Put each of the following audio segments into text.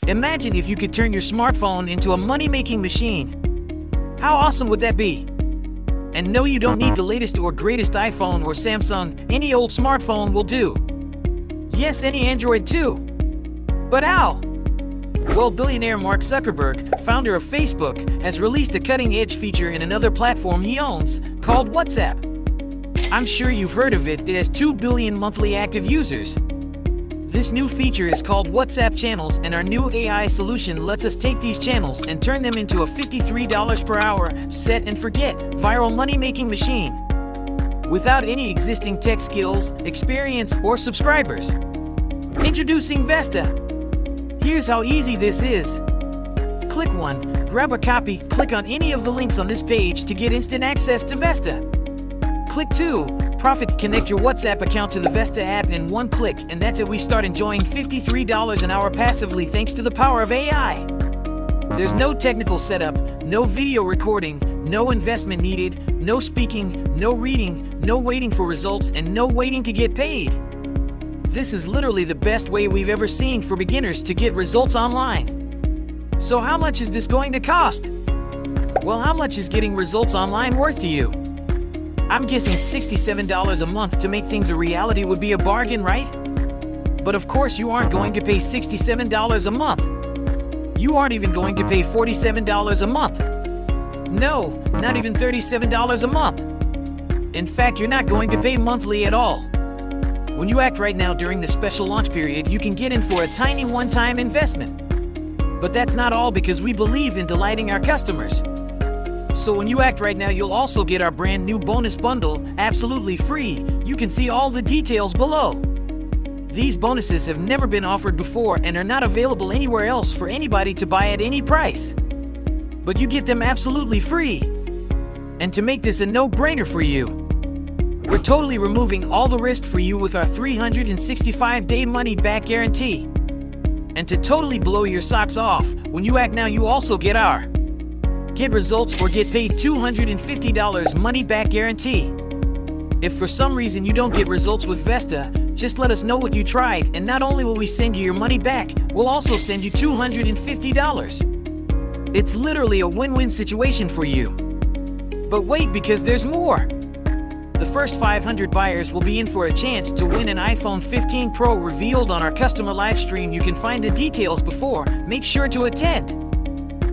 Imagine if you could turn your smartphone into a money-making machine. How awesome would that be? And no, you don't need the latest or greatest iPhone or Samsung. Any old smartphone will do. Yes, any Android too. But how? Well, billionaire Mark Zuckerberg, founder of Facebook, has released a cutting-edge feature in another platform he owns called WhatsApp. I'm sure you've heard of it. It has 2 billion monthly active users. This new feature is called WhatsApp Channels, and our new AI solution lets us take these channels and turn them into a $53 per hour set and forget viral money-making machine. Without any existing tech skills, experience, or subscribers. Introducing Vesta. Here's how easy this is. Click 1. Grab a copy. Click on any of the links on this page to get instant access to Vesta. Click 2. Profit. Connect your WhatsApp account to the Vesta app in one click, and that's it. We start enjoying $53 an hour passively thanks to the power of AI. There's no technical setup, no video recording, no investment needed, no speaking, no reading, no waiting for results, and no waiting to get paid. This is literally the best way we've ever seen for beginners to get results online. So how much is this going to cost? Well, how much is getting results online worth to you? I'm guessing $67 a month to make things a reality would be a bargain, right? But of course you aren't going to pay $67 a month. You aren't even going to pay $47 a month. No, not even $37 a month. In fact, you're not going to pay monthly at all. When you act right now during the special launch period, you can get in for a tiny one-time investment. But that's not all, because we believe in delighting our customers. So when you act right now, you'll also get our brand new bonus bundle absolutely free. You can see all the details below. These bonuses have never been offered before and are not available anywhere else for anybody to buy at any price. But you get them absolutely free. And to make this a no-brainer for you, we're totally removing all the risk for you with our 365-day money-back guarantee. And to totally blow your socks off, when you act now, you also get our Get Results or Get Paid $250 money-back guarantee. If for some reason you don't get results with Vesta, just let us know what you tried, and not only will we send you your money back, we'll also send you $250. It's literally a win-win situation for you. But wait, because there's more. The first 500 buyers will be in for a chance to win an iPhone 15 Pro revealed on our customer live stream. You can find the details before. Make sure to attend.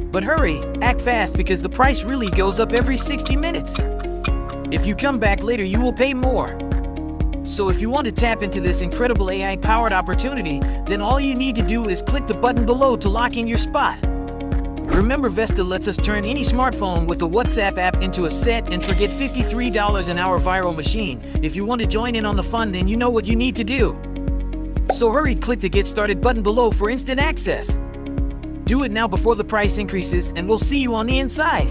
But hurry, act fast, because the price really goes up every 60 minutes. If you come back later, you will pay more. So if you want to tap into this incredible AI-powered opportunity, then all you need to do is click the button below to lock in your spot. Remember, Vesta lets us turn any smartphone with the WhatsApp app into a set and forget $53 an hour viral machine. If you want to join in on the fun, then you know what you need to do. So hurry, click the Get Started button below for instant access. Do it now before the price increases, and we'll see you on the inside.